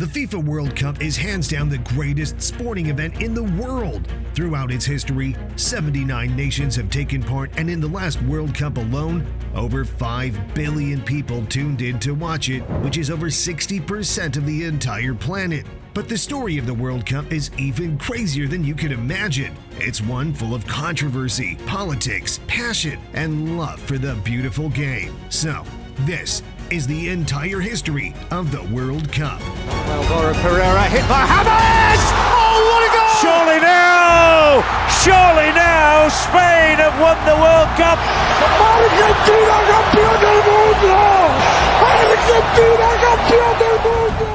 The FIFA World Cup is hands down the greatest sporting event in the world. Throughout its history, 79 nations have taken part, and in the last World Cup alone, over 5 billion people tuned in to watch it, which is over 60% of the entire planet. But the story of the World Cup is even crazier than you could imagine. It's one full of controversy, politics, passion, and love for the beautiful game. So, this is the entire history of the World Cup. Laura Pereira hit by Hammers! Oh, what a goal! Surely now, Spain have won the World Cup. Argentina campeón del mundo! Argentina campeón del mundo!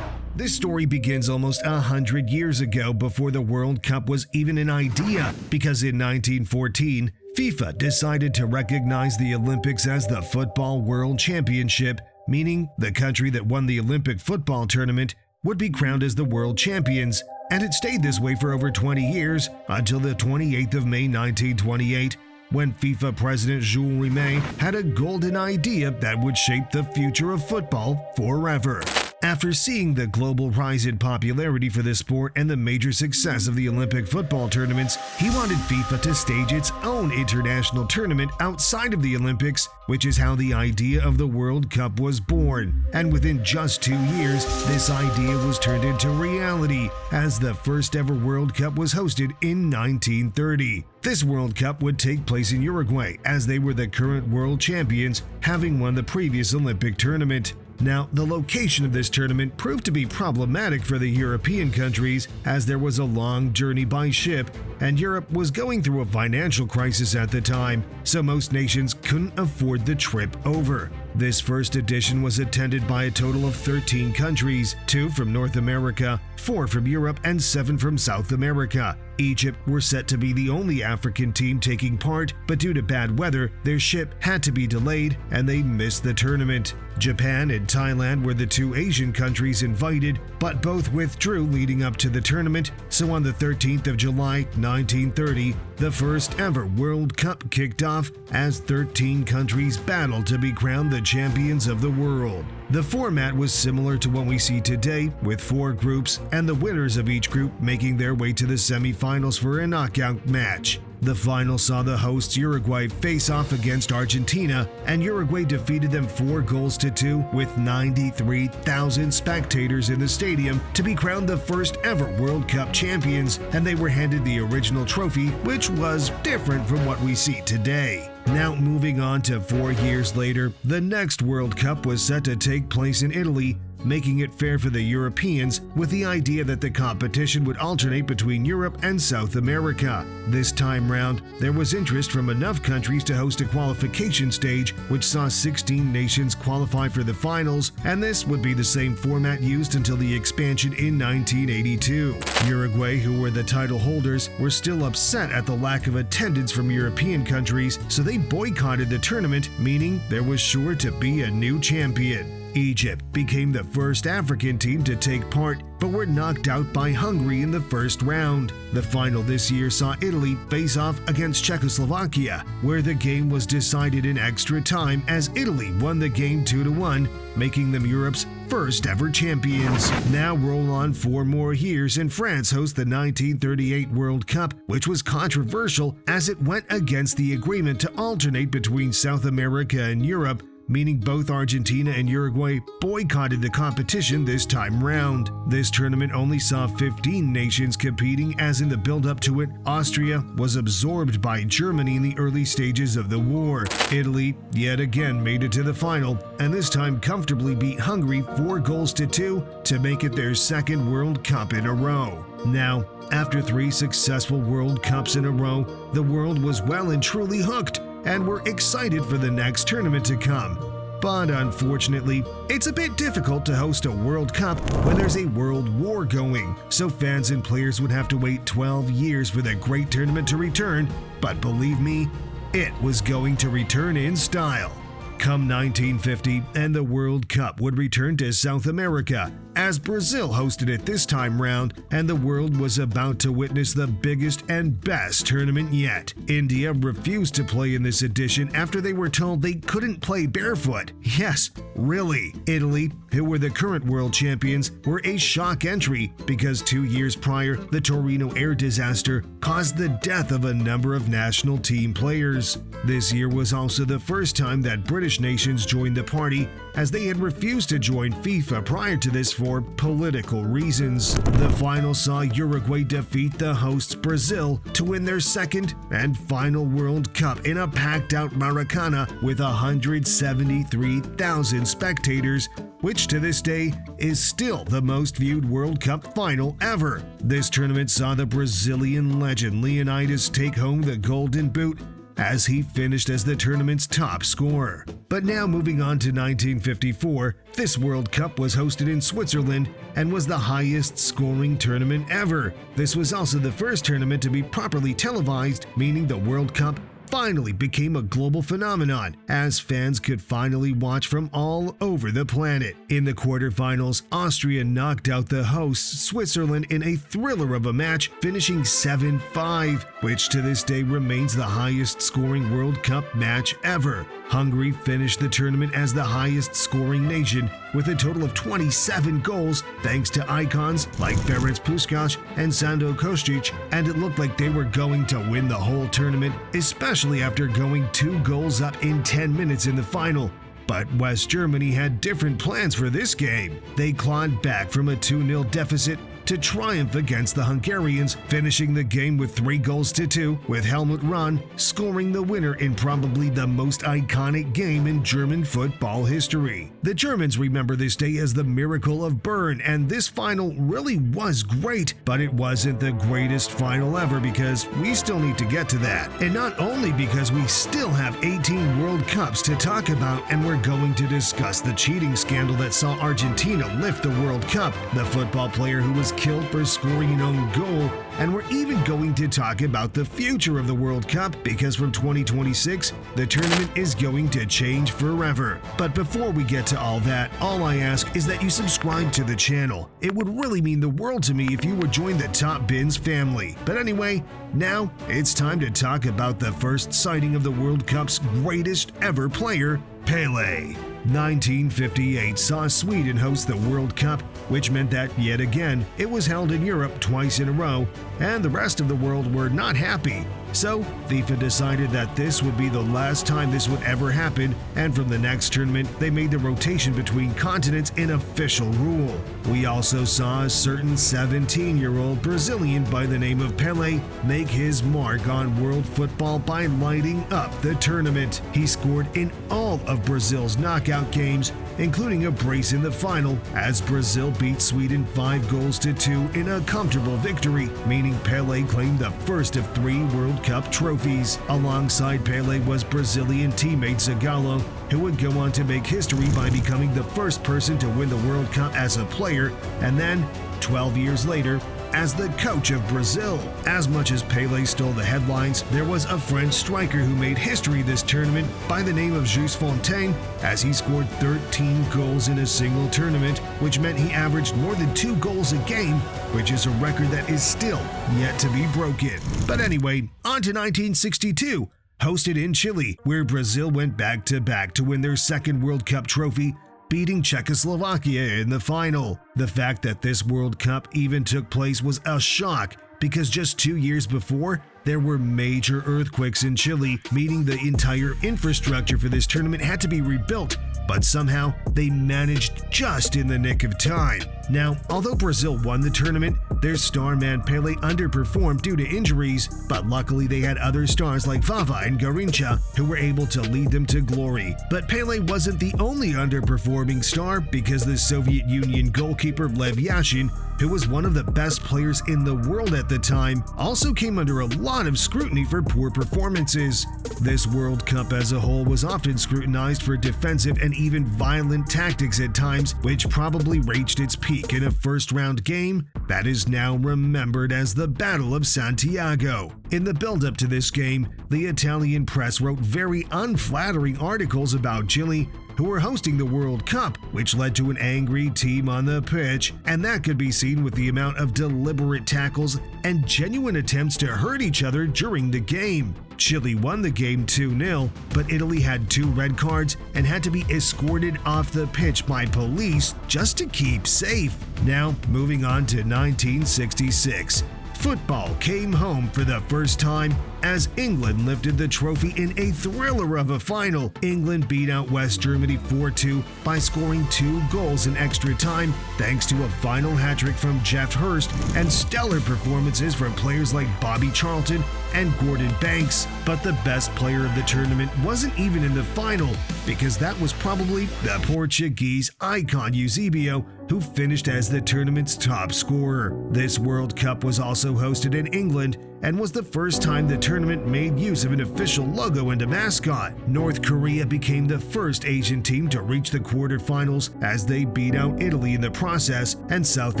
This story begins almost 100 years ago, before the World Cup was even an idea, because in 1914, FIFA decided to recognize the Olympics as the Football World Championship, meaning the country that won the Olympic football tournament would be crowned as the world champions, and it stayed this way for over 20 years until the 28th of May 1928, when FIFA President Jules Rimet had a golden idea that would shape the future of football forever. After seeing the global rise in popularity for the sport and the major success of the Olympic football tournaments, he wanted FIFA to stage its own international tournament outside of the Olympics, which is how the idea of the World Cup was born. And within just 2 years, this idea was turned into reality, as the first ever World Cup was hosted in 1930. This World Cup would take place in Uruguay, as they were the current world champions, having won the previous Olympic tournament. Now, the location of this tournament proved to be problematic for the European countries, as there was a long journey by ship, and Europe was going through a financial crisis at the time, so most nations couldn't afford the trip over. This first edition was attended by a total of 13 countries, 2 from North America, 4 from Europe, and 7 from South America. Egypt were set to be the only African team taking part, but due to bad weather, their ship had to be delayed and they missed the tournament. Japan and Thailand were the 2 Asian countries invited, but both withdrew leading up to the tournament, so on the 13th of July 1930, the first ever World Cup kicked off as 13 countries battled to be crowned the champions of the world. The format was similar to what we see today, with 4 groups, and the winners of each group making their way to the semifinals for a knockout match. The final saw the hosts Uruguay face off against Argentina, and Uruguay defeated them 4-2 with 93,000 spectators in the stadium to be crowned the first ever World Cup champions, and they were handed the original trophy, which was different from what we see today. Now, moving on to 4 years later, the next World Cup was set to take place in Italy, making it fair for the Europeans, with the idea that the competition would alternate between Europe and South America. This time round, there was interest from enough countries to host a qualification stage, which saw 16 nations qualify for the finals, and this would be the same format used until the expansion in 1982. Uruguay, who were the title holders, were still upset at the lack of attendance from European countries, so they boycotted the tournament, meaning there was sure to be a new champion. Egypt became the first African team to take part, but were knocked out by Hungary in the first round. The final this year saw Italy face off against Czechoslovakia, where the game was decided in extra time, as Italy won the game 2-1, making them Europe's first ever champions. Now roll on 4 more years, and France hosts the 1938 World Cup, which was controversial as it went against the agreement to alternate between South America and Europe, meaning both Argentina and Uruguay boycotted the competition this time round. This tournament only saw 15 nations competing, as in the build-up to it, Austria was absorbed by Germany in the early stages of the war. Italy yet again made it to the final, and this time comfortably beat Hungary 4-2 to make it their second World Cup in a row. Now, after 3 successful World Cups in a row, the world was well and truly hooked, and we're excited for the next tournament to come. But unfortunately, it's a bit difficult to host a World Cup when there's a world war going, so fans and players would have to wait 12 years for the great tournament to return, but believe me, it was going to return in style. come 1950, and the World Cup would return to South America as Brazil hosted it this time round, and the world was about to witness the biggest and best tournament yet. India refused to play in this edition after they were told they couldn't play barefoot. Yes, really. Italy, who were the current world champions, were a shock entry because 2 years prior, the Torino air disaster caused the death of a number of national team players. This year was also the first time that British nations joined the party, as they had refused to join FIFA prior to this for political reasons. The final saw Uruguay defeat the hosts Brazil to win their second and final World Cup in a packed-out Maracana with 173,000 spectators, which to this day is still the most viewed World Cup final ever. This tournament saw the Brazilian legend Leonidas take home the Golden Boot as he finished as the tournament's top scorer. But now moving on to 1954, this World Cup was hosted in Switzerland and was the highest scoring tournament ever. This was also the first tournament to be properly televised, meaning the World Cup finally became a global phenomenon, as fans could finally watch from all over the planet. In the quarterfinals, Austria knocked out the hosts Switzerland in a thriller of a match, finishing 7-5, which to this day remains the highest scoring World Cup match ever. Hungary finished the tournament as the highest scoring nation with a total of 27 goals thanks to icons like Ferenc Puskás and Sando Kostic, and it looked like they were going to win the whole tournament, especially after going 2 goals up in 10 minutes in the final. But West Germany had different plans for this game. They clawed back from a 2-0 deficit to triumph against the Hungarians, finishing the game with 3-2, with Helmut Rahn scoring the winner in probably the most iconic game in German football history. The Germans remember this day as the Miracle of Bern, and this final really was great, but it wasn't the greatest final ever because we still need to get to that. And not only because we still have 18 World Cups to talk about, and we're going to discuss the cheating scandal that saw Argentina lift the World Cup, the football player who was killed for scoring an own goal, and we're even going to talk about the future of the World Cup because from 2026, the tournament is going to change forever. But before we get to all that, all I ask is that you subscribe to the channel. It would really mean the world to me if you would join the Top Bins family. But anyway, now it's time to talk about the first sighting of the World Cup's greatest ever player, Pelé. 1958 saw Sweden host the World Cup, which meant that, yet again, it was held in Europe twice in a row, and the rest of the world were not happy. So, FIFA decided that this would be the last time this would ever happen, and from the next tournament, they made the rotation between continents an official rule. We also saw a certain 17-year-old Brazilian by the name of Pelé make his mark on world football by lighting up the tournament. He scored in all of Brazil's knockout games, including a brace in the final, as Brazil beat Sweden 5-2 in a comfortable victory, meaning Pelé claimed the first of 3 World Cup trophies. Alongside Pelé was Brazilian teammate Zagallo, who would go on to make history by becoming the first person to win the World Cup as a player, and then, 12 years later, as the coach of Brazil. As much as Pelé stole the headlines, there was a French striker who made history this tournament by the name of Just Fontaine, as he scored 13 goals in a single tournament, which meant he averaged more than 2 goals a game, which is a record that is still yet to be broken. But anyway, on to 1962, hosted in Chile, where Brazil went back-to-back to win their second World Cup trophy, beating Czechoslovakia in the final. The fact that this World Cup even took place was a shock because just 2 years before, there were major earthquakes in Chile, meaning the entire infrastructure for this tournament had to be rebuilt, but somehow they managed just in the nick of time. Now, although Brazil won the tournament, their star man Pelé underperformed due to injuries, but luckily they had other stars like Vava and Garrincha who were able to lead them to glory. But Pelé wasn't the only underperforming star, because the Soviet Union goalkeeper Lev Yashin, who was one of the best players in the world at the time, also came under a lot of scrutiny for poor performances. This World Cup as a whole was often scrutinized for defensive and even violent tactics at times, which probably reached its peak peak in a first-round game that is now remembered as the Battle of Santiago. In the build-up to this game, the Italian press wrote very unflattering articles about Chile, who were hosting the World Cup, which led to an angry team on the pitch, and that could be seen with the amount of deliberate tackles and genuine attempts to hurt each other during the game. Chile won the game 2-0, but Italy had 2 red cards and had to be escorted off the pitch by police just to keep safe. Now, moving on to 1966. Football came home for the first time as England lifted the trophy in a thriller of a final. England beat out West Germany 4-2 by scoring 2 goals in extra time thanks to a final hat-trick from Jeff Hurst and stellar performances from players like Bobby Charlton and Gordon Banks. But the best player of the tournament wasn't even in the final, because that was probably the Portuguese icon Eusebio, who finished as the tournament's top scorer. This World Cup was also hosted in England and was the first time the tournament made use of an official logo and a mascot. North Korea became the first Asian team to reach the quarterfinals as they beat out Italy in the process, and South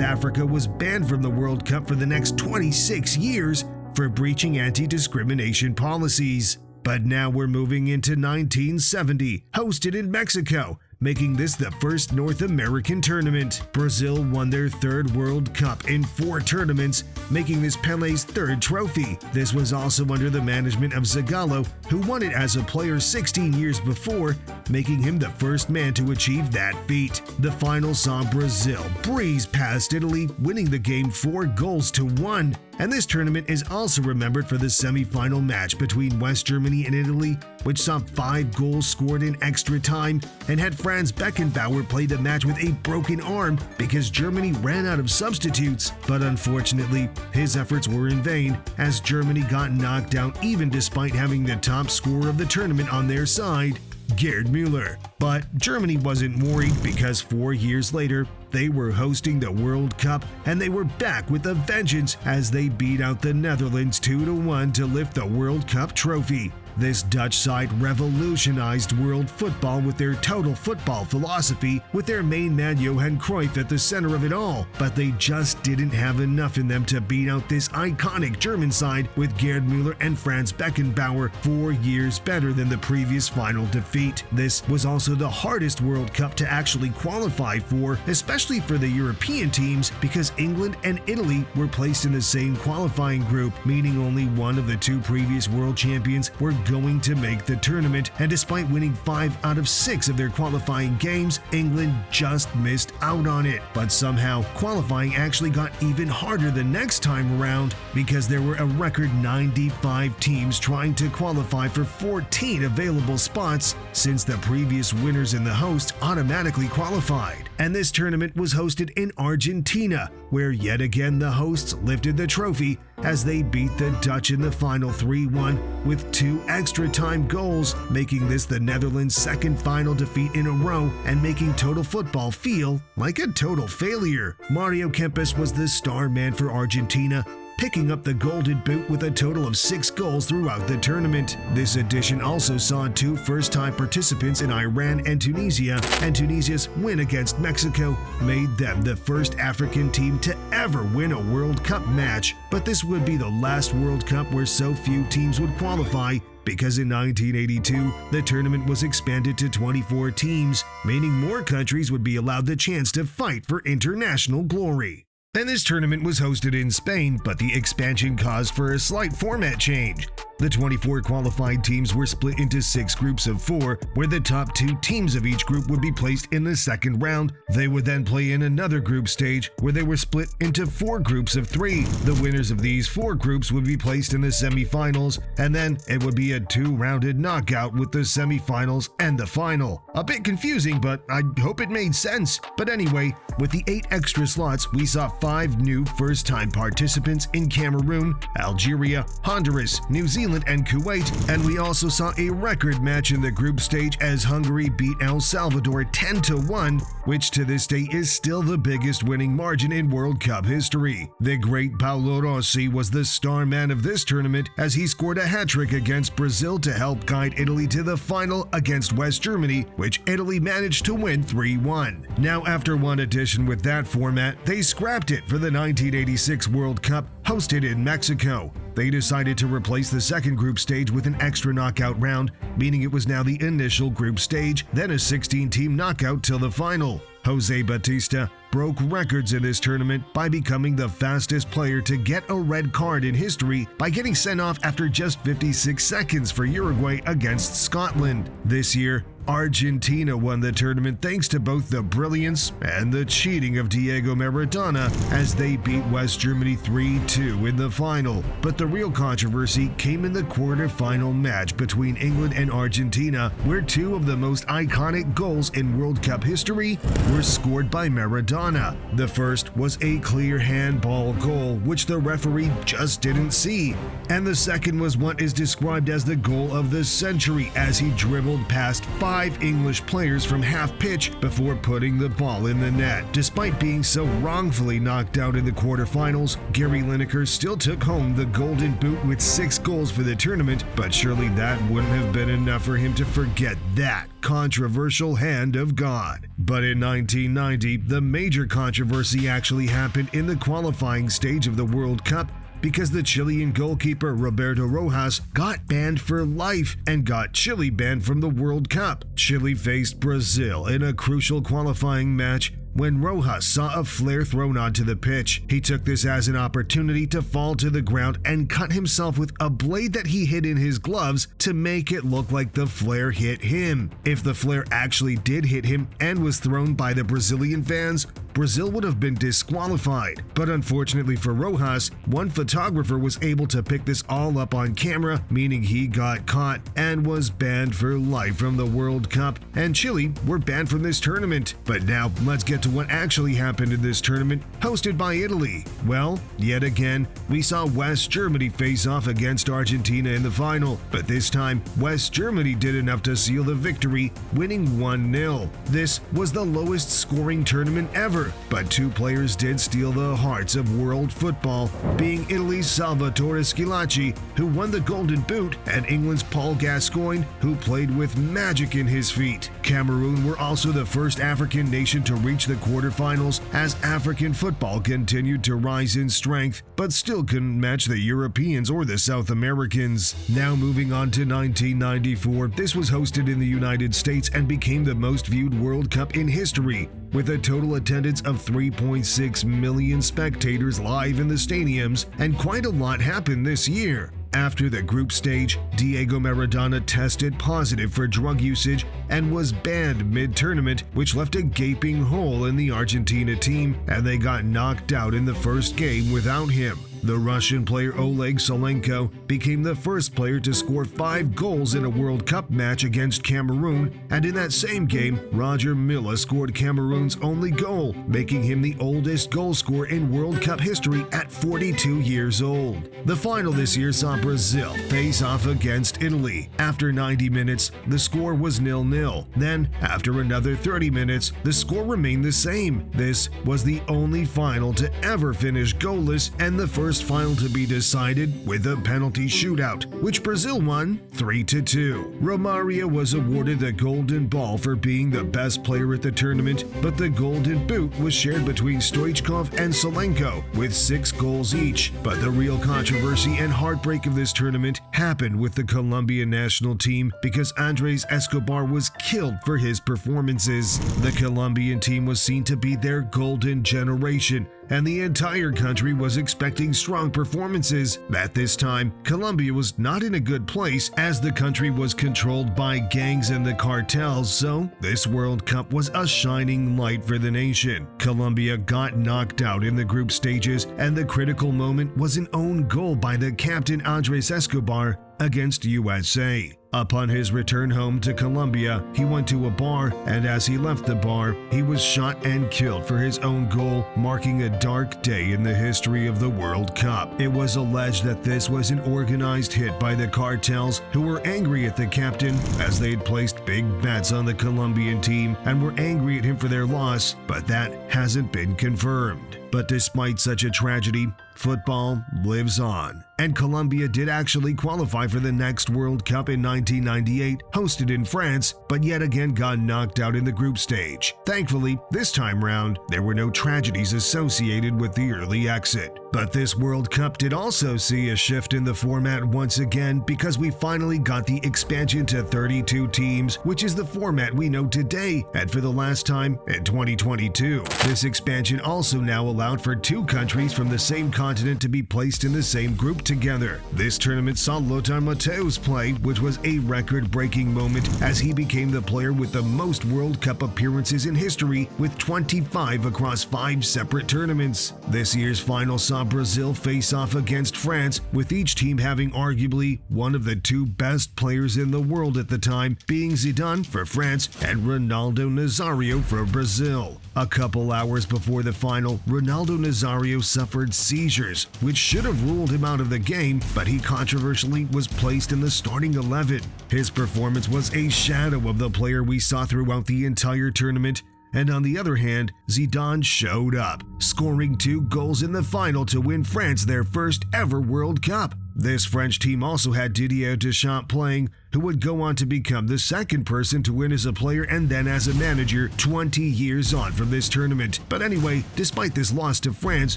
Africa was banned from the World Cup for the next 26 years for breaching anti-discrimination policies. But now we're moving into 1970, hosted in Mexico, making this the first North American tournament. Brazil won their 3rd World Cup in 4 tournaments, making this Pele's 3rd trophy. This was also under the management of Zagallo, who won it as a player 16 years before, making him the first man to achieve that feat. The final saw Brazil breeze past Italy, winning the game 4-1. And this tournament is also remembered for the semi-final match between West Germany and Italy, which saw 5 goals scored in extra time and had Franz Beckenbauer play the match with a broken arm because Germany ran out of substitutes. But unfortunately, his efforts were in vain as Germany got knocked out even despite having the top scorer of the tournament on their side, Gerd Müller. But Germany wasn't worried because 4 years later, they were hosting the World Cup and they were back with a vengeance as they beat out the Netherlands 2-1 to lift the World Cup trophy. This Dutch side revolutionized world football with their total football philosophy, with their main man Johan Cruyff at the center of it all, but they just didn't have enough in them to beat out this iconic German side with Gerd Müller and Franz Beckenbauer 4 years better than the previous final defeat. This was also the hardest World Cup to actually qualify for, especially for the European teams, because England and Italy were placed in the same qualifying group, meaning only one of the 2 previous world champions were going to make the tournament, and despite winning 5 out of 6 of their qualifying games, England just missed out on it. But somehow, qualifying actually got even harder the next time around because there were a record 95 teams trying to qualify for 14 available spots, since the previous winners and the hosts automatically qualified. And this tournament was hosted in Argentina, where yet again the hosts lifted the trophy as they beat the Dutch in the final 3-1 with 2 extra time goals, making this the Netherlands' 2nd final defeat in a row and making total football feel like a total failure. Mario Kempes was the star man for Argentina, picking up the Golden Boot with a total of 6 goals throughout the tournament. This edition also saw 2 first-time participants in Iran and Tunisia's win against Mexico made them the first African team to ever win a World Cup match. But this would be the last World Cup where so few teams would qualify, because in 1982, the tournament was expanded to 24 teams, meaning more countries would be allowed the chance to fight for international glory. And this tournament was hosted in Spain, but the expansion caused for a slight format change. The 24 qualified teams were split into 6 groups of 4, where the top 2 teams of each group would be placed in the second round. They would then play in another group stage, where they were split into 4 groups of 3. The winners of these 4 groups would be placed in the semifinals, and then it would be a 2-rounded knockout with the semifinals and the final. A bit confusing, but I hope it made sense. But anyway, with the 8 extra slots, we saw 5 new first-time participants in Cameroon, Algeria, Honduras, New Zealand, and Kuwait, and we also saw a record match in the group stage as Hungary beat El Salvador 10-1, which to this day is still the biggest winning margin in World Cup history. The great Paolo Rossi was the star man of this tournament as he scored a hat-trick against Brazil to help guide Italy to the final against West Germany, which Italy managed to win 3-1. Now, after one edition with that format, they scrapped it for the 1986 World Cup hosted in Mexico. They decided to replace the second group stage with an extra knockout round, meaning it was now the initial group stage, then a 16-team knockout till the final. Jose Batista broke records in this tournament by becoming the fastest player to get a red card in history by getting sent off after just 56 seconds for Uruguay against Scotland. This year, Argentina won the tournament thanks to both the brilliance and the cheating of Diego Maradona as they beat West Germany 3-2 in the final. But the real controversy came in the quarterfinal match between England and Argentina, where two of the most iconic goals in World Cup history were scored by Maradona. The first was a clear handball goal, which the referee just didn't see. And the second was what is described as the goal of the century as he dribbled past 5 English players from half pitch before putting the ball in the net. Despite being so wrongfully knocked out in the quarterfinals, Gary Lineker still took home the Golden Boot with 6 goals for the tournament, but surely that wouldn't have been enough for him to forget that controversial hand of God. But in 1990, the major controversy actually happened in the qualifying stage of the World Cup, because the Chilean goalkeeper Roberto Rojas got banned for life and got Chile banned from the World Cup. Chile faced Brazil in a crucial qualifying match when Rojas saw a flare thrown onto the pitch. He took this as an opportunity to fall to the ground and cut himself with a blade that he hid in his gloves to make it look like the flare hit him. If the flare actually did hit him and was thrown by the Brazilian fans, Brazil would have been disqualified. But unfortunately for Rojas, one photographer was able to pick this all up on camera, meaning he got caught and was banned for life from the World Cup, and Chile were banned from this tournament. But now let's get to what actually happened in this tournament hosted by Italy. Well, yet again, we saw West Germany face off against Argentina in the final, but this time West Germany did enough to seal the victory, winning 1-0. This was the lowest scoring tournament ever, but two players did steal the hearts of world football, being Italy's Salvatore Schillaci, who won the Golden Boot, and England's Paul Gascoigne, who played with magic in his feet. Cameroon were also the first African nation to reach the quarterfinals as African football continued to rise in strength, but still couldn't match the Europeans or the South Americans. Now moving on to 1994, this was hosted in the United States and became the most viewed World Cup in history, with a total attendance of 3.6 million spectators live in the stadiums, and quite a lot happened this year. After the group stage, Diego Maradona tested positive for drug usage and was banned mid-tournament, which left a gaping hole in the Argentina team, and they got knocked out in the first game without him. The Russian player Oleg Solenko became the first player to score 5 goals in a World Cup match against Cameroon, and in that same game, Roger Milla scored Cameroon's only goal, making him the oldest goal scorer in World Cup history at 42 years old. The final this year saw Brazil face off against Italy. After 90 minutes, the score was 0-0. Then, after another 30 minutes, the score remained the same. This was the only final to ever finish goalless and the first final to be decided with a penalty shootout, which Brazil won 3-2. Romario was awarded the Golden Ball for being the best player at the tournament, but the Golden Boot was shared between Stoichkov and Solenko with 6 goals each. But the real controversy and heartbreak of this tournament happened with the Colombian national team because Andres Escobar was killed for his performances. The Colombian team was seen to be their golden generation, and the entire country was expecting strong performances. At this time, Colombia was not in a good place as the country was controlled by gangs and the cartels, so this World Cup was a shining light for the nation. Colombia got knocked out in the group stages, and the critical moment was an own goal by the captain Andres Escobar, against USA. Upon his return home to Colombia, he went to a bar, and as he left the bar, he was shot and killed for his own goal, marking a dark day in the history of the World Cup. It was alleged that this was an organized hit by the cartels, who were angry at the captain as they'd placed big bets on the Colombian team and were angry at him for their loss, but that hasn't been confirmed. But despite such a tragedy, football lives on, and Colombia did actually qualify for the next World Cup in 1998, hosted in France, but yet again got knocked out in the group stage. Thankfully, this time round, there were no tragedies associated with the early exit. But this World Cup did also see a shift in the format once again, because we finally got the expansion to 32 teams, which is the format we know today, and for the last time in 2022. This expansion also now allowed for 2 countries from the same continent to be placed in the same group together. This tournament saw Lothar Matthäus play, which was a record-breaking moment as he became the player with the most World Cup appearances in history, with 25 across 5 separate tournaments. This year's final saw Brazil face off against France, with each team having arguably one of the 2 best players in the world at the time, being Zidane for France and Ronaldo Nazario for Brazil. A couple hours before the final, Ronaldo Nazario suffered seizures, which should have ruled him out of the game, but he controversially was placed in the starting 11. His performance was a shadow of the player we saw throughout the entire tournament, and on the other hand, Zidane showed up, scoring 2 goals in the final to win France their first ever World Cup. This French team also had Didier Deschamps playing, who would go on to become the second person to win as a player and then as a manager 20 years on from this tournament. But anyway, despite this loss to France,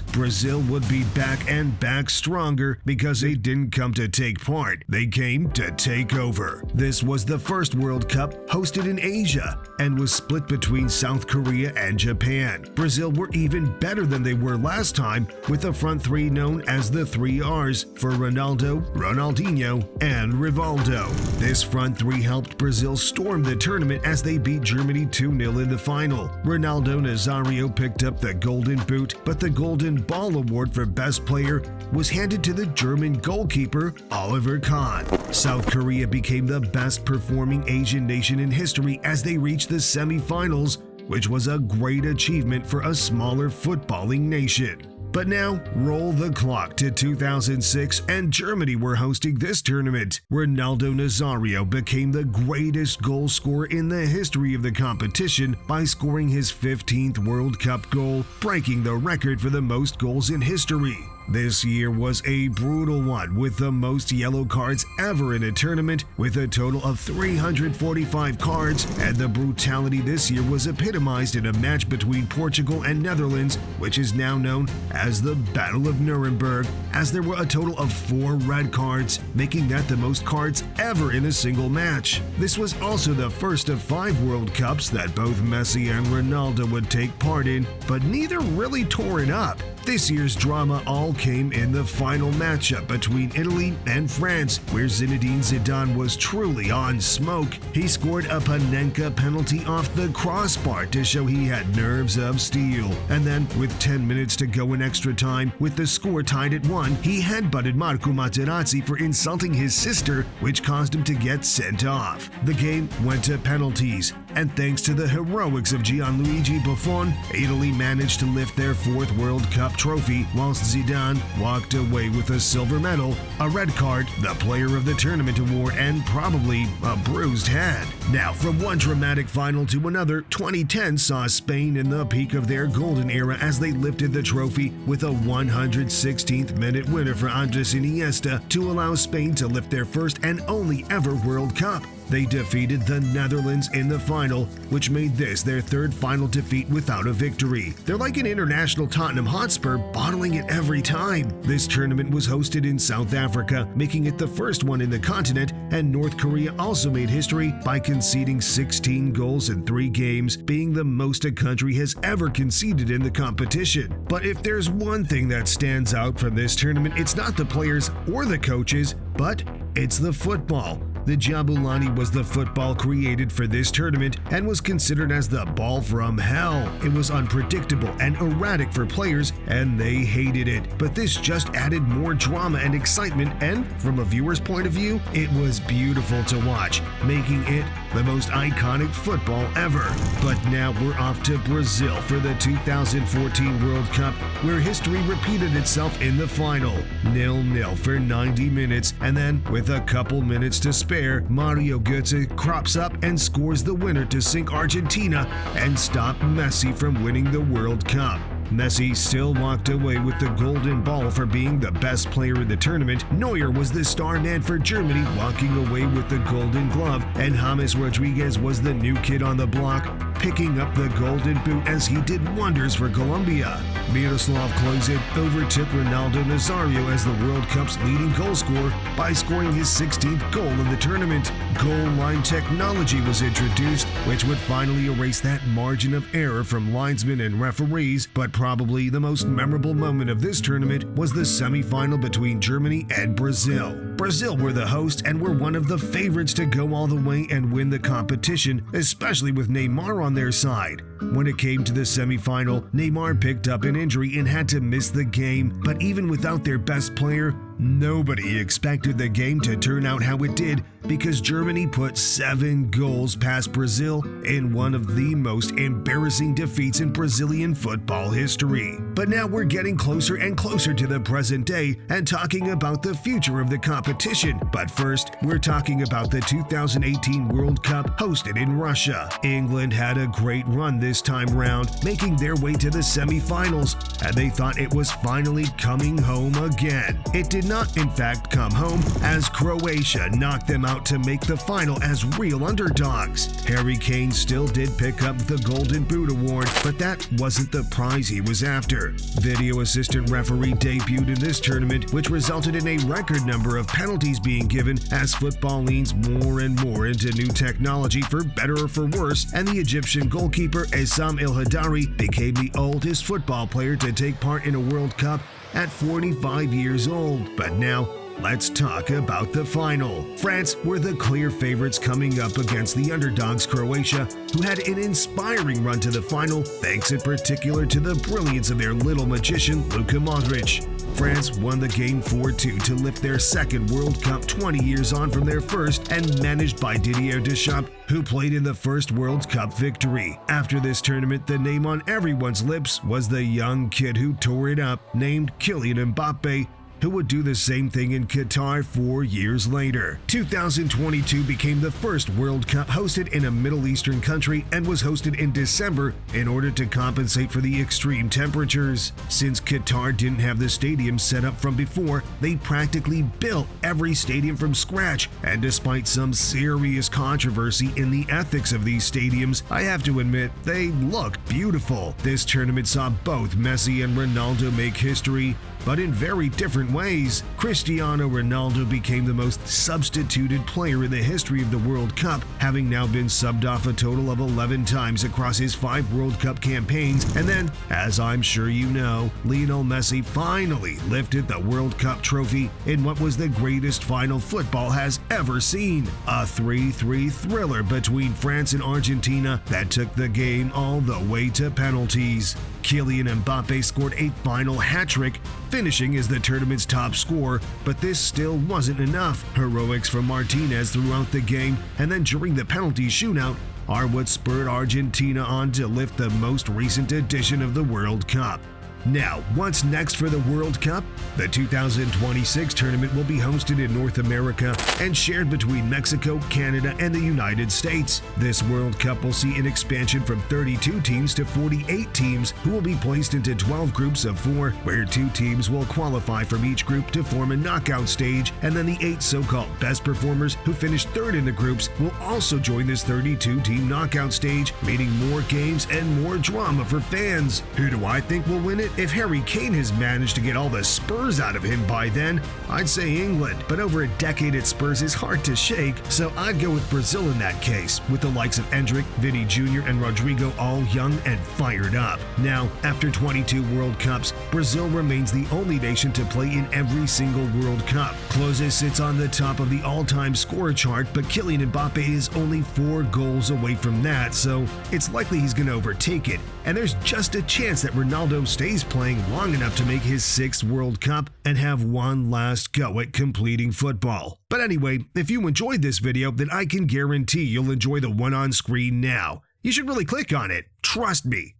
Brazil would be back and back stronger, because they didn't come to take part, they came to take over. This was the first World Cup hosted in Asia and was split between South Korea and Japan. Brazil were even better than they were last time, with a front 3 known as the 3 Rs for Ronaldo, Ronaldinho, and Rivaldo. This front 3 helped Brazil storm the tournament as they beat Germany 2-0 in the final. Ronaldo Nazario picked up the Golden Boot, but the Golden Ball award for Best Player was handed to the German goalkeeper Oliver Kahn. South Korea became the best performing Asian nation in history as they reached the semi-finals, which was a great achievement for a smaller footballing nation. But now, roll the clock to 2006, and Germany were hosting this tournament. Ronaldo Nazario became the greatest goal scorer in the history of the competition by scoring his 15th World Cup goal, breaking the record for the most goals in history. This year was a brutal one, with the most yellow cards ever in a tournament, with a total of 345 cards, and the brutality this year was epitomized in a match between Portugal and Netherlands, which is now known as the Battle of Nuremberg, as there were a total of 4 red cards, making that the most cards ever in a single match. This was also the first of 5 World Cups that both Messi and Ronaldo would take part in, but neither really tore it up. This year's drama all came in the final matchup between Italy and France, where Zinedine Zidane was truly on smoke. He scored a Panenka penalty off the crossbar to show he had nerves of steel. And then, with 10 minutes to go in extra time, with the score tied at 1, he headbutted Marco Materazzi for insulting his sister, which caused him to get sent off. The game went to penalties, and thanks to the heroics of Gianluigi Buffon, Italy managed to lift their 4th World Cup trophy, whilst Zidane walked away with a silver medal, a red card, the Player of the Tournament award, and probably a bruised head. Now, from one dramatic final to another, 2010 saw Spain in the peak of their golden era as they lifted the trophy with a 116th minute winner for Andres Iniesta to allow Spain to lift their first and only ever World Cup. They defeated the Netherlands in the final, which made this their 3rd final defeat without a victory. They're like an international Tottenham Hotspur, bottling it every time. This tournament was hosted in South Africa, making it the first one in the continent, and North Korea also made history by conceding 16 goals in 3 games, being the most a country has ever conceded in the competition. But if there's one thing that stands out from this tournament, it's not the players or the coaches, but it's the football. The Jabulani was the football created for this tournament and was considered as the ball from hell. It was unpredictable and erratic for players, and they hated it. But this just added more drama and excitement, and from a viewer's point of view, it was beautiful to watch, making it the most iconic football ever. But now we're off to Brazil for the 2014 World Cup, where history repeated itself in the final. 0-0 for 90 minutes, and then with a couple minutes to spare, Mario Götze crops up and scores the winner to sink Argentina and stop Messi from winning the World Cup. Messi still walked away with the golden ball for being the best player in the tournament. Neuer was the star man for Germany, walking away with the golden glove, and James Rodriguez was the new kid on the block, picking up the golden boot as he did wonders for Colombia. Miroslav Klose overtook Ronaldo Nazario as the World Cup's leading goal scorer by scoring his 16th goal in the tournament. Goal line technology was introduced, which would finally erase that margin of error from linesmen and referees, but probably the most memorable moment of this tournament was the semi-final between Germany and Brazil. Brazil were the hosts and were one of the favorites to go all the way and win the competition, especially with Neymar on their side. When it came to the semi-final, Neymar picked up an injury and had to miss the game, but even without their best player, nobody expected the game to turn out how it did, because Germany put 7 goals past Brazil in one of the most embarrassing defeats in Brazilian football history. But now we're getting closer and closer to the present day and talking about the future of the competition. But first, we're talking about the 2018 World Cup hosted in Russia. England had a great run this time round, making their way to the semi-finals, and they thought it was finally coming home again. It did not, in fact, come home, as Croatia knocked them out to make the final as real underdogs. Harry Kane still did pick up the Golden Boot award, but that wasn't the prize he was after. Video assistant referee debuted in this tournament, which resulted in a record number of penalties being given as football leans more and more into new technology for better or for worse, and the Egyptian goalkeeper Essam El Hadari became the oldest football player to take part in a World Cup at 45 years old. But now, let's talk about the final. France were the clear favorites coming up against the underdogs Croatia, who had an inspiring run to the final, thanks in particular to the brilliance of their little magician Luka Modric. France won the game 4-2 to lift their second World Cup 20 years on from their first, and managed by Didier Deschamps, who played in the first World Cup victory. After this tournament, the name on everyone's lips was the young kid who tore it up, named Kylian Mbappe, who would do the same thing in Qatar 4 years later. 2022 became the first World Cup hosted in a Middle Eastern country and was hosted in December in order to compensate for the extreme temperatures. Since Qatar didn't have the stadium set up from before, they practically built every stadium from scratch, and despite some serious controversy in the ethics of these stadiums, I have to admit they look beautiful. This tournament saw both Messi and Ronaldo make history, but in very different ways. Cristiano Ronaldo became the most substituted player in the history of the World Cup, having now been subbed off a total of 11 times across his 5 World Cup campaigns. And then, as I'm sure you know, Lionel Messi finally lifted the World Cup trophy in what was the greatest final football has ever seen. A 3-3 thriller between France and Argentina that took the game all the way to penalties. Kylian Mbappe scored a final hat-trick, finishing as the tournament's top scorer, but this still wasn't enough. Heroics from Martinez throughout the game and then during the penalty shootout are what spurred Argentina on to lift the most recent edition of the World Cup. Now, what's next for the World Cup? The 2026 tournament will be hosted in North America and shared between Mexico, Canada, and the United States. This World Cup will see an expansion from 32 teams to 48 teams, who will be placed into 12 groups of 4, where 2 teams will qualify from each group to form a knockout stage, and then the 8 so-called best performers who finish third in the groups will also join this 32-team knockout stage, meaning more games and more drama for fans. Who do I think will win it? If Harry Kane has managed to get all the Spurs out of him by then, I'd say England, but over a decade at Spurs is hard to shake, so I'd go with Brazil in that case, with the likes of Endrick, Vini Jr., and Rodrigo all young and fired up. Now, after 22 World Cups, Brazil remains the only nation to play in every single World Cup. Klose sits on the top of the all-time score chart, but Kylian Mbappe is only 4 goals away from that, so it's likely he's going to overtake it. And there's just a chance that Ronaldo stays playing long enough to make his 6th World Cup and have one last go at completing football. But anyway, if you enjoyed this video, then I can guarantee you'll enjoy the one on screen now. You should really click on it. Trust me.